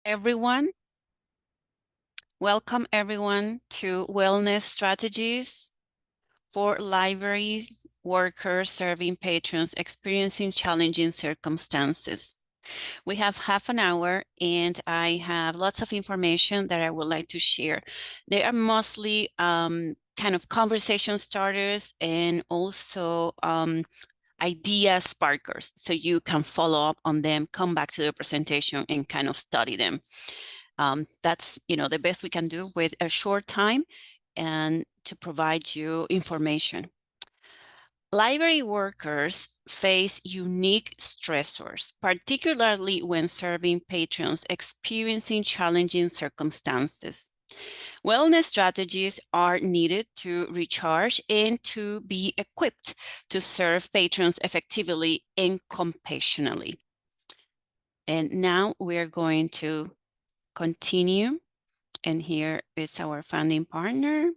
everyone. Welcome everyone to Wellness Strategies for Libraries Workers Serving Patrons Experiencing Challenging Circumstances. We have half an hour and I have lots of information that I would like to share. They are mostly kind of conversation starters and also idea sparkers. So you can follow up on them, come back to the presentation and kind of study them. That's, the best we can do with a short time and to provide you information. Library workers face unique stressors, particularly when serving patrons experiencing challenging circumstances. Wellness strategies are needed to recharge and to be equipped to serve patrons effectively and compassionately. And now we're going to continue. And here is our funding partner.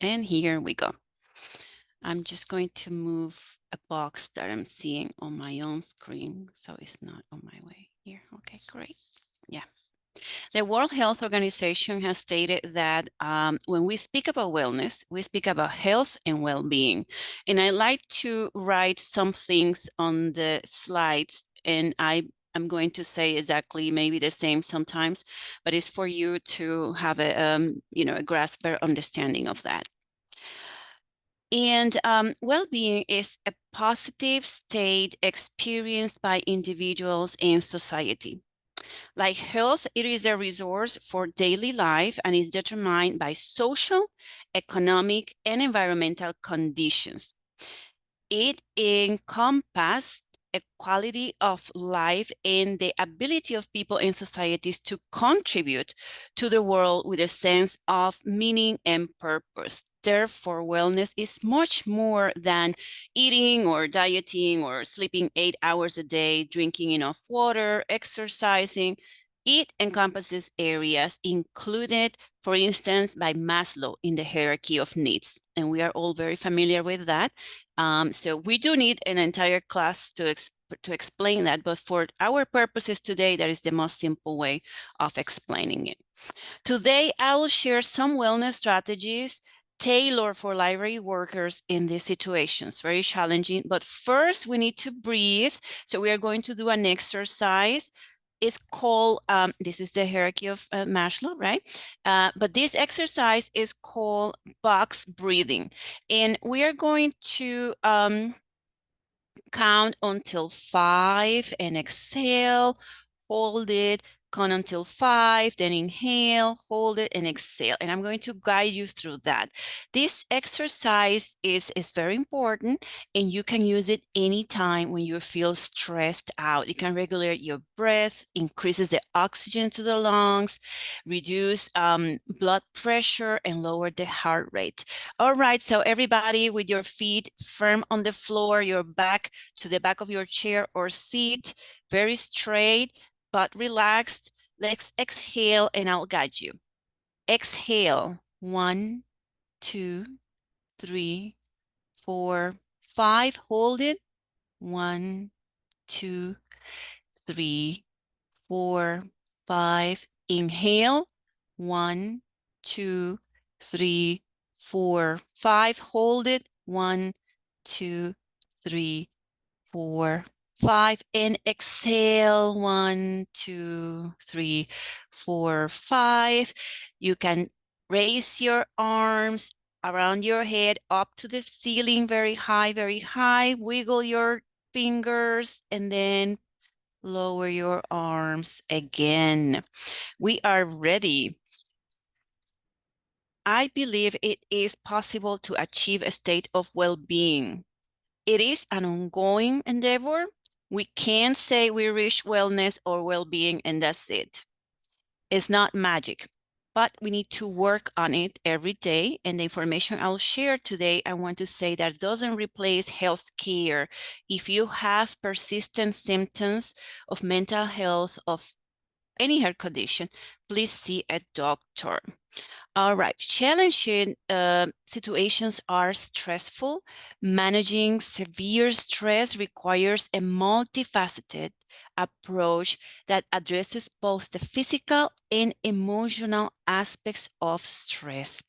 And here we go. I'm just going to move a box that I'm seeing on my own screen, so it's not on my way here. Okay, great. Yeah. The World Health Organization has stated that when we speak about wellness, we speak about health and well-being. And I like to write some things on the slides, and I'm going to say exactly maybe the same sometimes, but it's for you to have a grasp or understanding of that. And well-being is a positive state experienced by individuals and society. Like health, it is a resource for daily life and is determined by social, economic, and environmental conditions. It encompasses a quality of life and the ability of people and societies to contribute to the world with a sense of meaning and purpose. Therefore, wellness is much more than eating or dieting or sleeping 8 hours a day, drinking enough water, exercising. It encompasses areas included, for instance, by Maslow in the hierarchy of needs. And we are all very familiar with that. So we do need an entire class to explain that, but for our purposes today, that is the most simple way of explaining it. Today, I will share some wellness strategies tailored for library workers in these situations. Very challenging, but first we need to breathe. So we are going to do an exercise. It's called, this is the hierarchy of Maslow, right? But this exercise is called box breathing. And we are going to count until 5 and exhale, hold it, count until 5, then inhale, hold it, and exhale. And I'm going to guide you through that. This exercise is very important, and you can use it anytime when you feel stressed out. It can regulate your breath, increases the oxygen to the lungs, reduce blood pressure, and lower the heart rate. All right, so everybody with your feet firm on the floor, your back to the back of your chair or seat, very straight, but relaxed. Let's exhale and I'll guide you. Exhale, 1, 2, 3, 4, 5. Hold it. 1, 2, 3, 4, 5. Inhale. 1, 2, 3, 4, 5. Hold it. 1, 2, 3, 4, 5, and exhale. 1, 2, 3, 4, 5. You can raise your arms around your head up to the ceiling, very high, very high. Wiggle your fingers and then lower your arms again. We are ready. I believe it is possible to achieve a state of well-being. It is an ongoing endeavor. We can't say we reach wellness or well-being and that's it. It's not magic, but we need to work on it every day. And the information I'll share today, I want to say that doesn't replace health care. If you have persistent symptoms of mental health, of any health condition, please see a doctor. All right, challenging situations are stressful. Managing severe stress requires a multifaceted approach that addresses both the physical and emotional aspects of stress.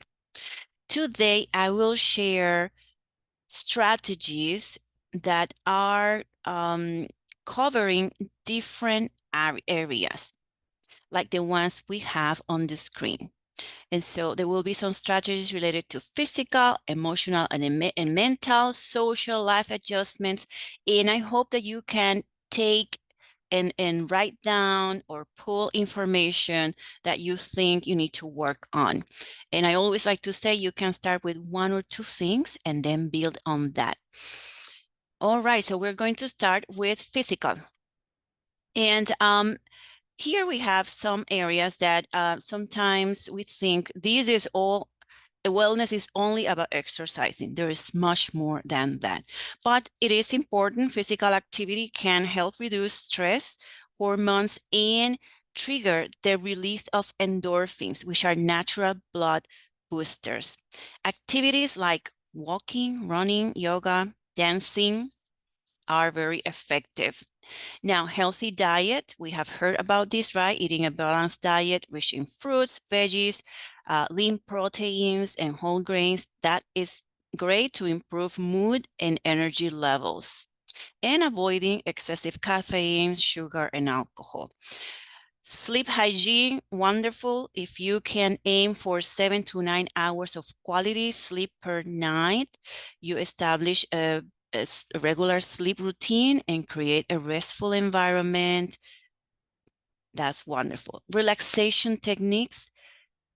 Today, I will share strategies that are covering different areas, like the ones we have on the screen. And so there will be some strategies related to physical, emotional, and mental, social life adjustments. And I hope that you can take and write down or pull information that you think you need to work on. And I always like to say you can start with one or two things and then build on that. All right, so we're going to start with physical. And here we have some areas that sometimes we think this is all, wellness is only about exercising. There is much more than that. But it is important. Physical activity can help reduce stress hormones and trigger the release of endorphins, which are natural blood boosters. Activities like walking, running, yoga, dancing are very effective. Now, healthy diet, we have heard about this, right? Eating a balanced diet, rich in fruits, veggies, lean proteins, and whole grains. That is great to improve mood and energy levels. And avoiding excessive caffeine, sugar, and alcohol. Sleep hygiene, wonderful. If you can aim for 7 to 9 hours of quality sleep per night, you establish a regular sleep routine and create a restful environment. That's wonderful. Relaxation techniques,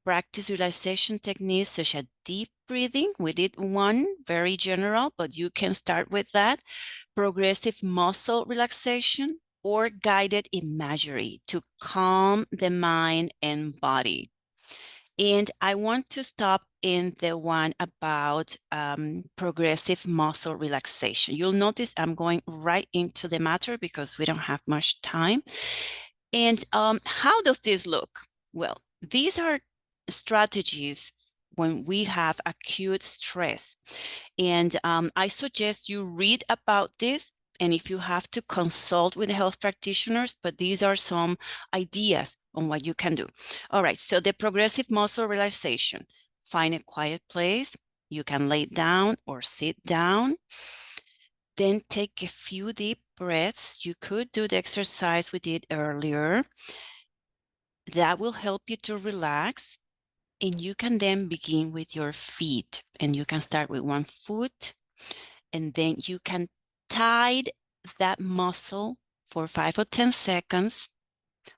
practice relaxation techniques such as deep breathing. We did one, very general, but you can start with that. Progressive muscle relaxation or guided imagery to calm the mind and body. And I want to stop in the one about progressive muscle relaxation. You'll notice I'm going right into the matter because we don't have much time. And how does this look? Well, these are strategies when we have acute stress. And I suggest you read about this. And if you have to consult with health practitioners, but these are some ideas on what you can do. All right, so the progressive muscle relaxation. Find a quiet place. You can lay down or sit down. Then take a few deep breaths. You could do the exercise we did earlier. That will help you to relax. And you can then begin with your feet. And you can start with one foot. And then you can tie that muscle for 5 or 10 seconds.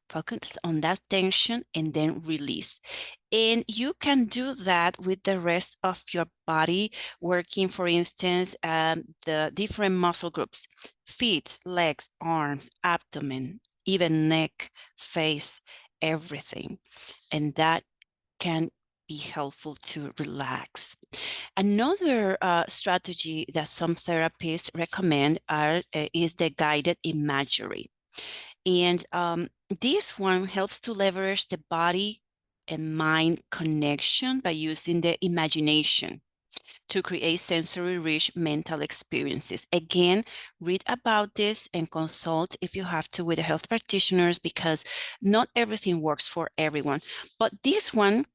Focus on that tension and then release. And you can do that with the rest of your body, working, for instance, the different muscle groups, feet, legs, arms, abdomen, even neck, face, everything. And that can be helpful to relax. Another strategy that some therapists recommend is the guided imagery. And this one helps to leverage the body and mind connection by using the imagination to create sensory-rich mental experiences. Again, read about this and consult if you have to with the health practitioners because not everything works for everyone. But this one,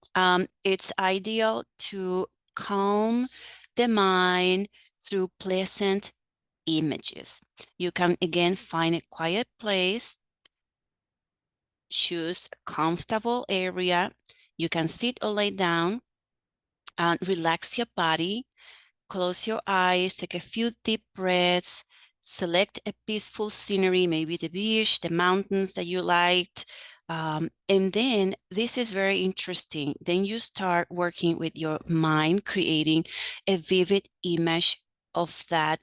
it's ideal to calm the mind through pleasant images. You can, again, find a quiet place, choose a comfortable area. You can sit or lay down and relax your body. Close your eyes, take a few deep breaths, select a peaceful scenery, maybe the beach, the mountains that you liked. And then this is very interesting. Then you start working with your mind, creating a vivid image of that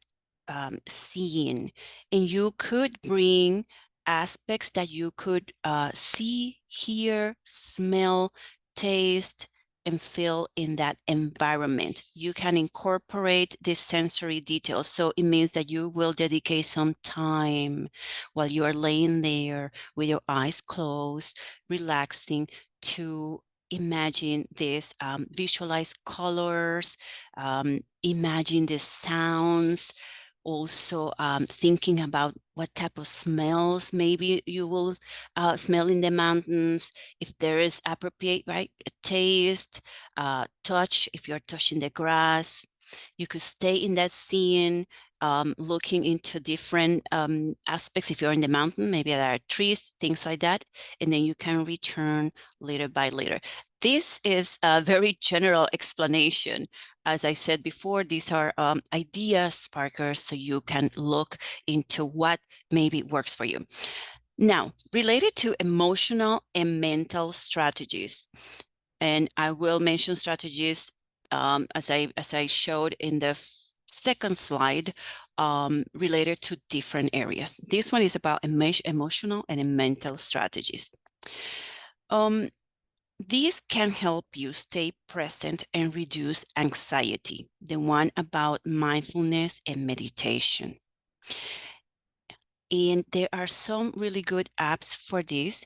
scene. And you could bring aspects that you could see, hear, smell, taste, and feel in that environment. You can incorporate these sensory details. So it means that you will dedicate some time while you are laying there with your eyes closed, relaxing, to imagine this, visualize colors, imagine the sounds, also thinking about what type of smells maybe you will smell in the mountains, if there is appropriate, right, taste, touch, if you're touching the grass. You could stay in that scene, looking into different aspects. If you're in the mountain, maybe there are trees, things like that, and then you can return later by later. This is a very general explanation. As I said before, these are idea sparkers, so you can look into what maybe works for you. Now, related to emotional and mental strategies, and I will mention strategies as I showed in the second slide, related to different areas. This one is about emotional and mental strategies. These can help you stay present and reduce anxiety. The one about mindfulness and meditation. And there are some really good apps for this.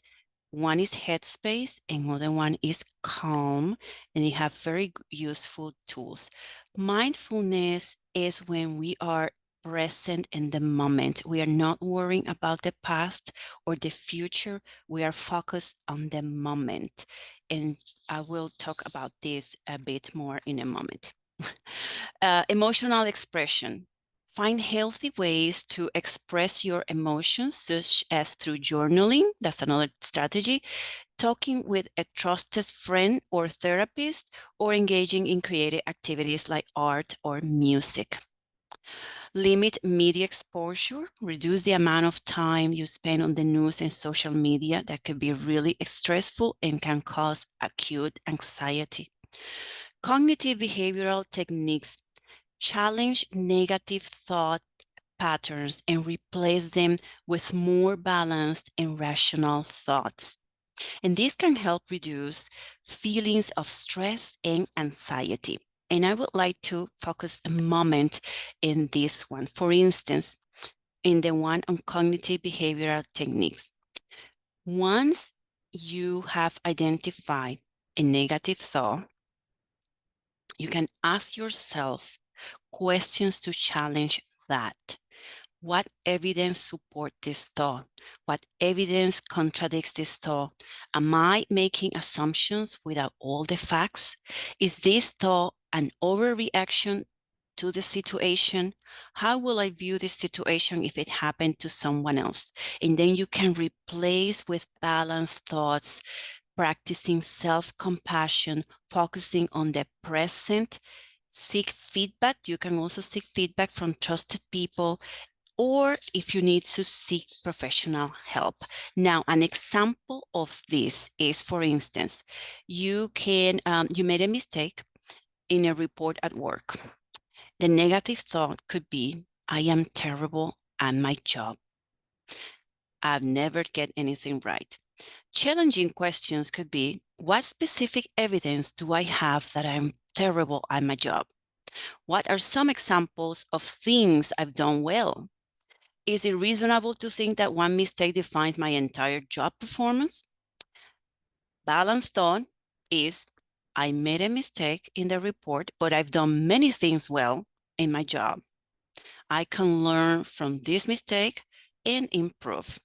One is Headspace and another one is Calm, and they have very useful tools. Mindfulness is when we are present in the moment. We are not worrying about the past or the future. We are focused on the moment. And I will talk about this a bit more in a moment. Emotional expression. Find healthy ways to express your emotions, such as through journaling. That's another strategy. Talking with a trusted friend or therapist, or engaging in creative activities like art or music. Limit media exposure. Reduce the amount of time you spend on the news and social media. That could be really stressful and can cause acute anxiety. Cognitive behavioral techniques. Challenge negative thought patterns and replace them with more balanced and rational thoughts. And this can help reduce feelings of stress and anxiety. And I would like to focus a moment in this one. For instance, in the one on cognitive behavioral techniques. Once you have identified a negative thought, you can ask yourself questions to challenge that. What evidence supports this thought? What evidence contradicts this thought? Am I making assumptions without all the facts? Is this thought an overreaction to the situation? How will I view this situation if it happened to someone else? And then you can replace with balanced thoughts, practicing self-compassion, focusing on the present. Seek feedback. You can also seek feedback from trusted people, or if you need to seek professional help. Now, an example of this is, for instance, you made a mistake in a report at work. The negative thought could be, I am terrible at my job. I've never get anything right. Challenging questions could be, what specific evidence do I have that I'm terrible at my job? What are some examples of things I've done well? Is it reasonable to think that one mistake defines my entire job performance? Balanced thought is, I made a mistake in the report, but I've done many things well in my job. I can learn from this mistake and improve.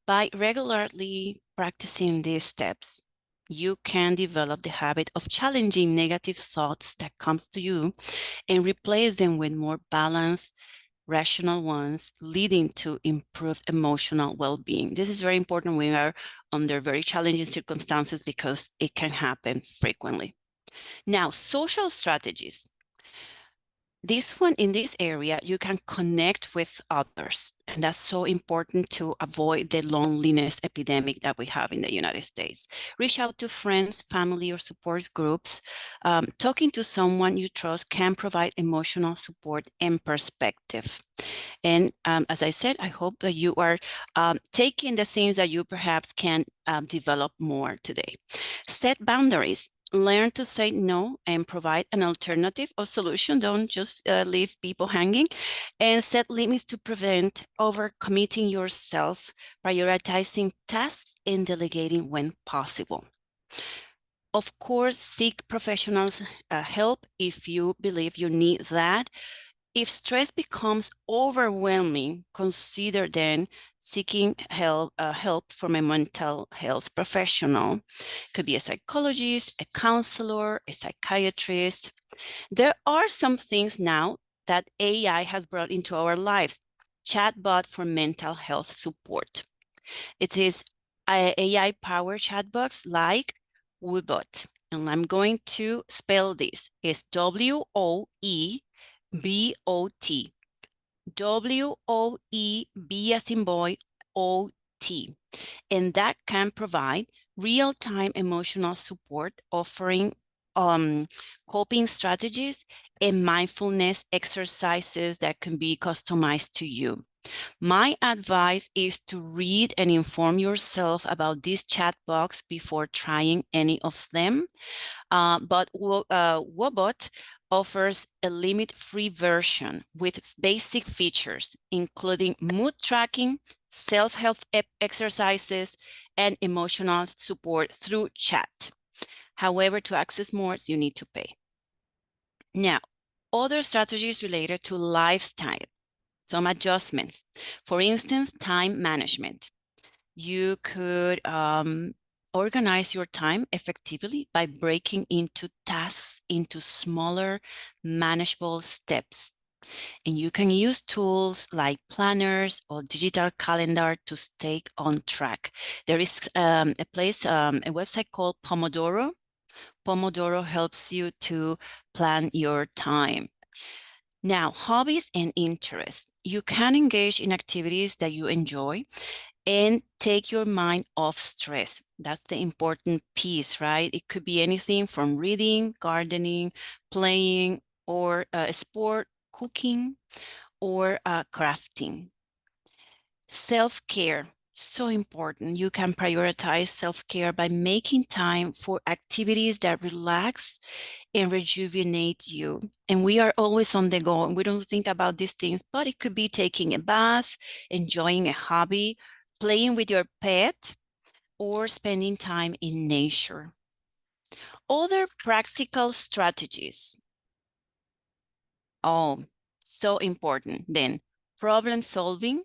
By regularly practicing these steps, you can develop the habit of challenging negative thoughts that comes to you and replace them with more balanced, rational ones, leading to improved emotional well-being. This is very important when we are under very challenging circumstances because it can happen frequently. Now, social strategies. This one, in this area, you can connect with others. And that's so important to avoid the loneliness epidemic that we have in the United States. Reach out to friends, family, or support groups. Talking to someone you trust can provide emotional support and perspective. And as I said, I hope that you are taking the things that you perhaps can develop more today. Set boundaries. Learn to say no and provide an alternative or solution. Don't just leave people hanging. And set limits to prevent overcommitting yourself, prioritizing tasks and delegating when possible. Of course, seek professionals' help if you believe you need that. If stress becomes overwhelming, consider then seeking help from a mental health professional. Could be a psychologist, a counselor, a psychiatrist. There are some things now that AI has brought into our lives. Chatbot for mental health support. It is AI-powered chatbots like Woebot. And I'm going to spell this. It's WOEBOT. WOEB as in boy, OT. And that can provide real-time emotional support, offering coping strategies and mindfulness exercises that can be customized to you. My advice is to read and inform yourself about these chat box before trying any of them. But Woebot offers a limit-free version with basic features, including mood tracking, self-help exercises, and emotional support through chat. However, to access more, you need to pay. Now, other strategies related to lifestyle, some adjustments. For instance, time management. You could organize your time effectively by breaking into tasks into smaller, manageable steps. And you can use tools like planners or digital calendar to stay on track. There is a website called Pomodoro. Pomodoro helps you to plan your time. Now, hobbies and interests. You can engage in activities that you enjoy and take your mind off stress. That's the important piece, right? It could be anything from reading, gardening, playing, or a sport, cooking, or crafting. Self-care, so important. You can prioritize self-care by making time for activities that relax and rejuvenate you. And we are always on the go and we don't think about these things, but it could be taking a bath, enjoying a hobby, playing with your pet, or spending time in nature. Other practical strategies. Oh, so important. Then problem solving.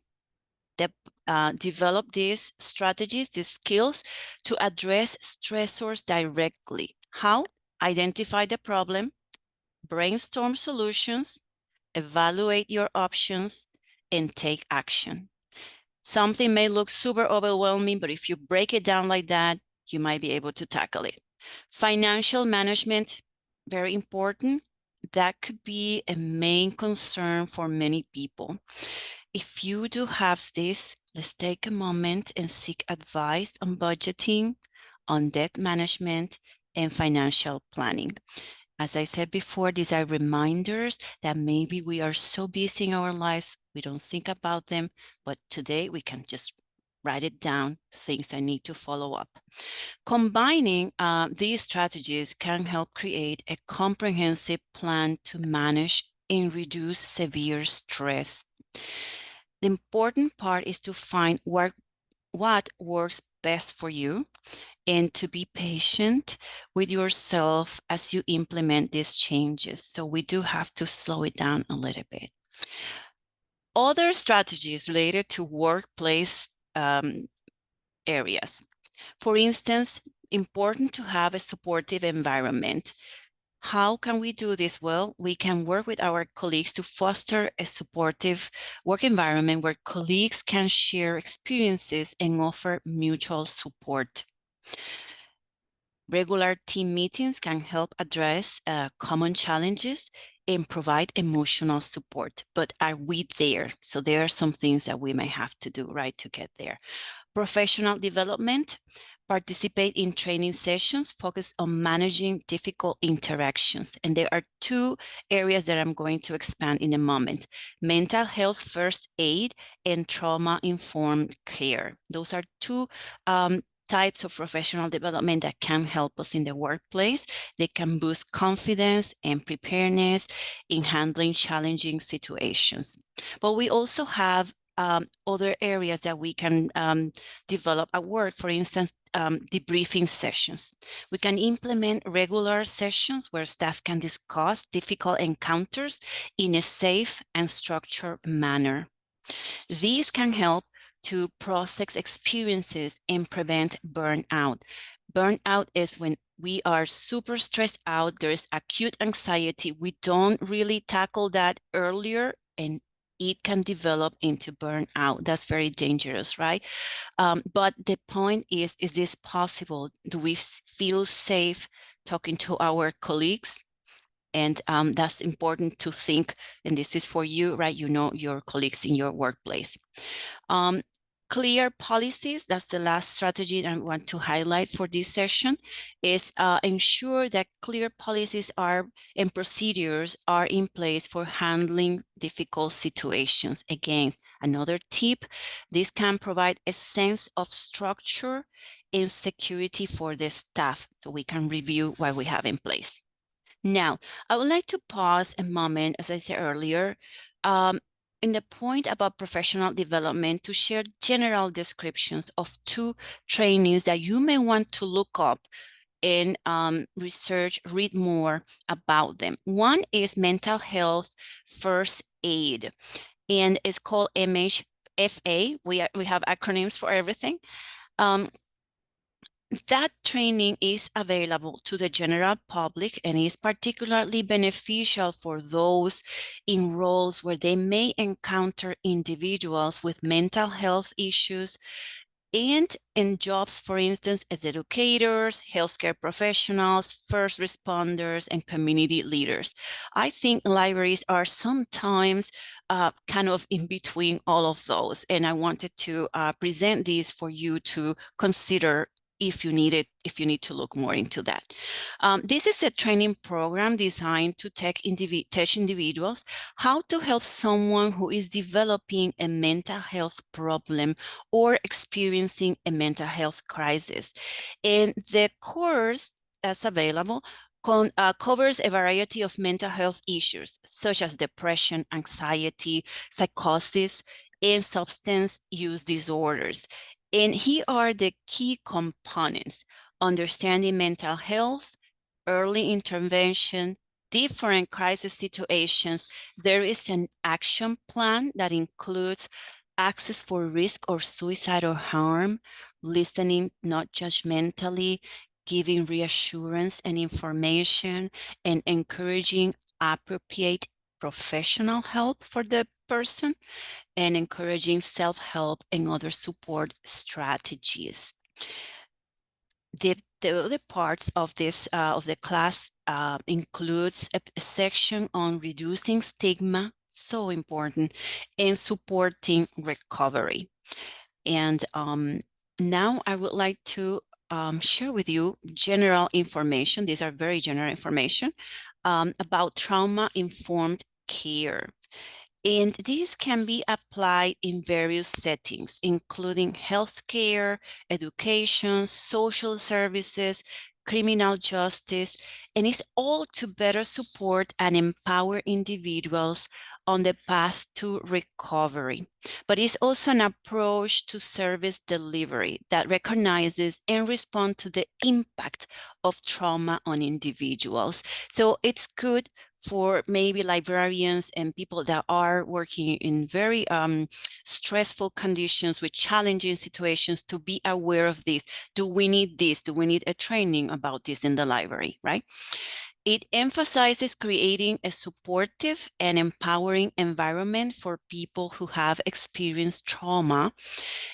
Develop these strategies, these skills to address stressors directly. How? Identify the problem, brainstorm solutions, evaluate your options, and take action. Something may look super overwhelming, but if you break it down like that, you might be able to tackle it. Financial management, very important. That could be a main concern for many people. If you do have this, let's take a moment and seek advice on budgeting, on debt management, and financial planning. As I said before, these are reminders that maybe we are so busy in our lives, we don't think about them, but today we can just write it down, things I need to follow up. Combining these strategies can help create a comprehensive plan to manage and reduce severe stress. The important part is to find what works best for you and to be patient with yourself as you implement these changes. So we do have to slow it down a little bit. Other strategies related to workplace areas. For instance, important to have a supportive environment. How can we do this? Well, we can work with our colleagues to foster a supportive work environment where colleagues can share experiences and offer mutual support. Regular team meetings can help address common challenges and provide emotional support. But are we there? So there are some things that we may have to do, right, to get there. Professional development. Participate in training sessions focused on managing difficult interactions. And there are two areas that I'm going to expand in a moment. Mental health first aid and trauma-informed care. Those are two types of professional development that can help us in the workplace. They can boost confidence and preparedness in handling challenging situations. But we also have other areas that we can develop at work. For instance, debriefing sessions. We can implement regular sessions where staff can discuss difficult encounters in a safe and structured manner. These can help to process experiences and prevent burnout. Burnout is when we are super stressed out, there is acute anxiety. We don't really tackle that earlier, and it can develop into burnout. That's very dangerous, right? But the point is this possible? Do we feel safe talking to our colleagues? And that's important to think, and this is for you, right? You know your colleagues in your workplace. Clear policies, that's the last strategy I want to highlight for this session, is ensure that clear policies are and procedures are in place for handling difficult situations. Again, another tip, this can provide a sense of structure and security for the staff, so we can review what we have in place. Now, I would like to pause a moment, as I said earlier, in the point about professional development, to share general descriptions of 2 trainings that you may want to look up and research, read more about them. One is mental health first aid, and it's called MHFA. We have acronyms for everything. That training is available to the general public and is particularly beneficial for those in roles where they may encounter individuals with mental health issues, and in jobs, for instance, as educators, healthcare professionals, first responders, and community leaders. I think libraries are sometimes kind of in between all of those, and I wanted to present these for you to consider if you need to look more into that. This is a training program designed to teach individuals how to help someone who is developing a mental health problem or experiencing a mental health crisis. And the course that's available covers a variety of mental health issues, such as depression, anxiety, psychosis, and substance use disorders. And here are the key components: understanding mental health, early intervention, different crisis situations. There is an action plan that includes access for risk or suicide or harm, listening not judgmentally, giving reassurance and information, and encouraging appropriate professional help for the person, and encouraging self-help and other support strategies. The other parts of this of the class includes a section on reducing stigma, so important, and supporting recovery. And now I would like to share with you general information. These are very general information about trauma-informed care. And these can be applied in various settings, including healthcare, education, social services, criminal justice, and it's all to better support and empower individuals on the path to recovery. But it's also an approach to service delivery that recognizes and responds to the impact of trauma on individuals. So it's good for maybe librarians and people that are working in very stressful conditions with challenging situations to be aware of this. Do we need this? Do we need a training about this in the library, right? It emphasizes creating a supportive and empowering environment for people who have experienced trauma.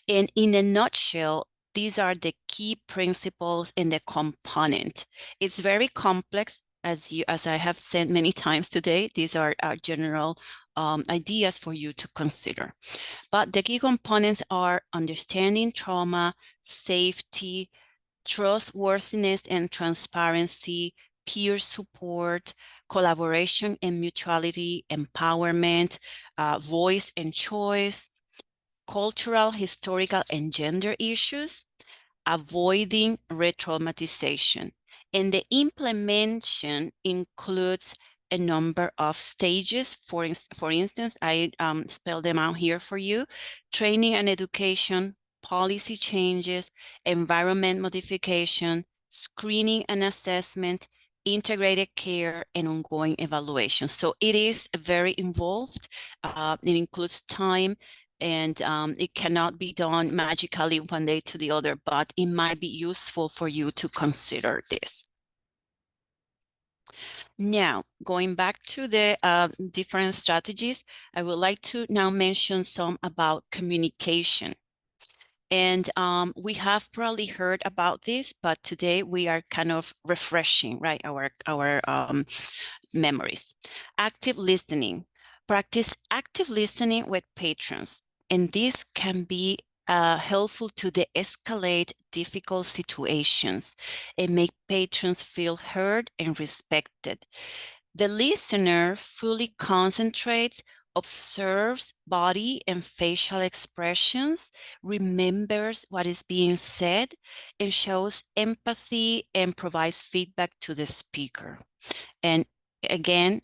And in a nutshell, these are the key principles in the component. It's very complex, as I have said many times today. These are our general ideas for you to consider. But the key components are understanding trauma, safety, trustworthiness and transparency, peer support, collaboration and mutuality, empowerment, voice and choice, cultural, historical, and gender issues, avoiding re-traumatization. And the implementation includes a number of stages. For instance, I spell them out here for you: training and education, policy changes, environment modification, screening and assessment, integrated care, and ongoing evaluation. So it is very involved. It includes time, and it cannot be done magically one day to the other, but it might be useful for you to consider this. Now, going back to the different strategies, I would like to now mention some about communication. And we have probably heard about this, but today we are kind of refreshing, right, our memories. Active listening. Practice active listening with patrons, and this can be helpful to de-escalate difficult situations and make patrons feel heard and respected. The listener fully concentrates, observes body and facial expressions, remembers what is being said, and shows empathy and provides feedback to the speaker. And again,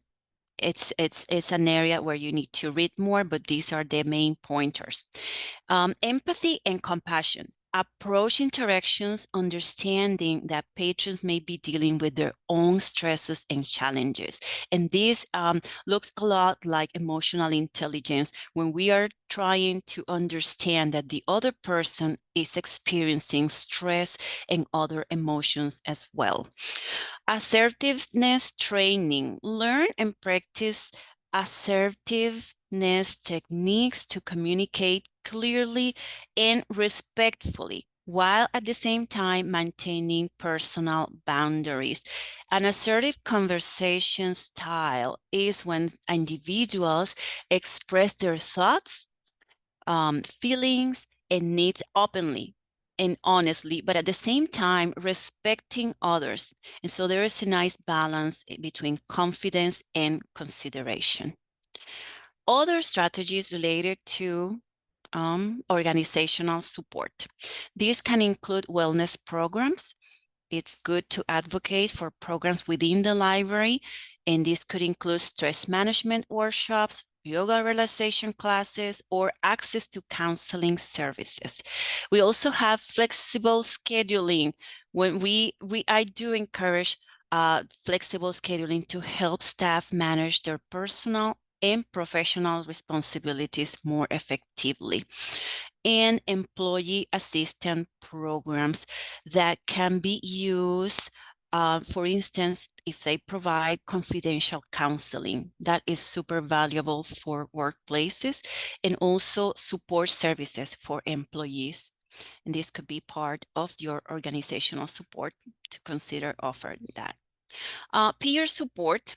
it's an area where you need to read more, but these are the main pointers. Empathy and compassion. Approach interactions understanding that patrons may be dealing with their own stresses and challenges. And this looks a lot like emotional intelligence, when we are trying to understand that the other person is experiencing stress and other emotions as well. Assertiveness training. Learn and practice assertiveness techniques to communicate clearly and respectfully, while at the same time maintaining personal boundaries. An assertive conversation style is when individuals express their thoughts, feelings, and needs openly and honestly, but at the same time respecting others. And so there is a nice balance between confidence and consideration. Other strategies related to organizational support. These can include wellness programs. It's good to advocate for programs within the library, and this could include stress management workshops, yoga relaxation classes, or access to counseling services. We also have flexible scheduling. When I do encourage flexible scheduling to help staff manage their personal and professional responsibilities more effectively. And employee assistance programs that can be used, for instance, if they provide confidential counseling. That is super valuable for workplaces, and also support services for employees. And this could be part of your organizational support to consider offering that. Peer support.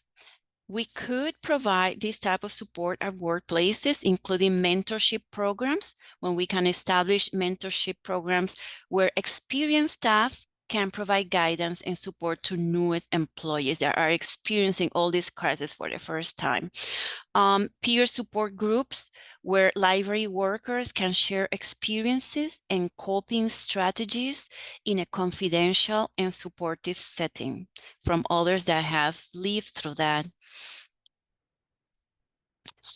We could provide this type of support at workplaces, including mentorship programs, when we can establish mentorship programs where experienced staff can provide guidance and support to newest employees that are experiencing all these crises for the first time. Peer support groups where library workers can share experiences and coping strategies in a confidential and supportive setting from others that have lived through that.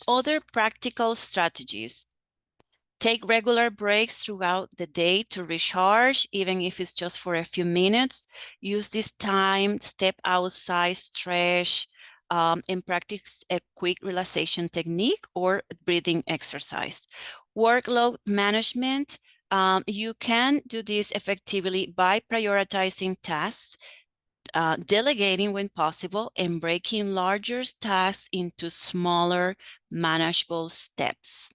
Other practical strategies. Take regular breaks throughout the day to recharge, even if it's just for a few minutes. Use this time, step outside, stretch, and practice a quick relaxation technique or breathing exercise. Workload management. You can do this effectively by prioritizing tasks, delegating when possible, and breaking larger tasks into smaller, manageable steps.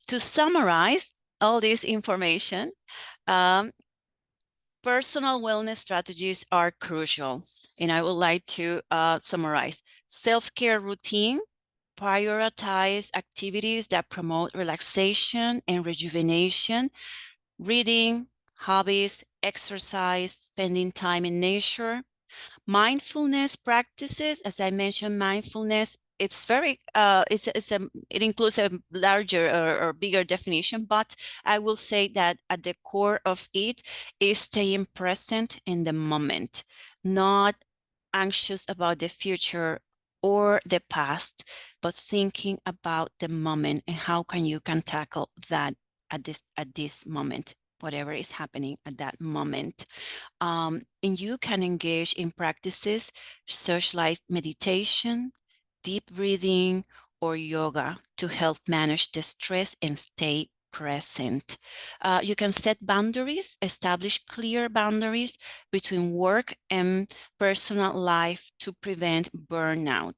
To summarize all this information, personal wellness strategies are crucial, and I would like to summarize. Self-care routine. Prioritize activities that promote relaxation and rejuvenation. Reading, hobbies, exercise, spending time in nature. Mindfulness practices. As I mentioned, mindfulness it's very it includes a larger or bigger definition, but I will say that at the core of it is staying present in the moment, not anxious about the future or the past, but thinking about the moment and how you can tackle that at this moment, whatever is happening at that moment. And you can engage in practices such like meditation, deep breathing, or yoga to help manage the stress and stay present. You can set boundaries, establish clear boundaries between work and personal life to prevent burnout.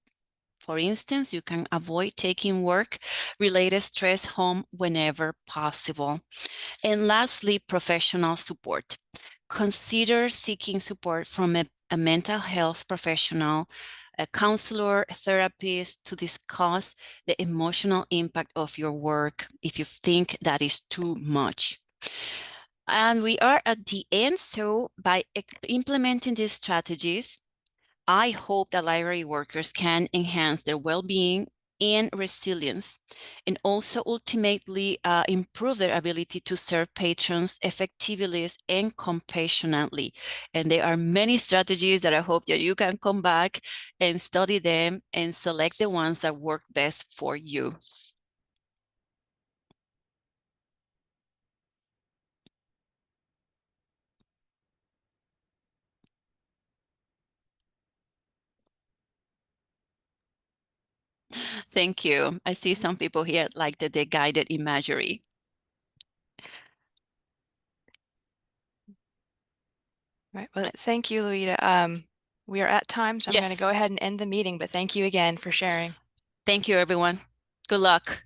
For instance, you can avoid taking work-related stress home whenever possible. And lastly, professional support. Consider seeking support from a mental health professional, a counselor, a therapist to discuss the emotional impact of your work if you think that is too much. And we are at the end. So by implementing these strategies, I hope that library workers can enhance their well-being and resilience, and also ultimately improve their ability to serve patrons effectively and compassionately. And there are many strategies that I hope that you can come back and study them and select the ones that work best for you. Thank you. I see some people here like the guided imagery. Right. Well, thank you, Loida. We are at time, so I'm going to Yes. go ahead and end the meeting, but thank you again for sharing. Thank you, everyone. Good luck.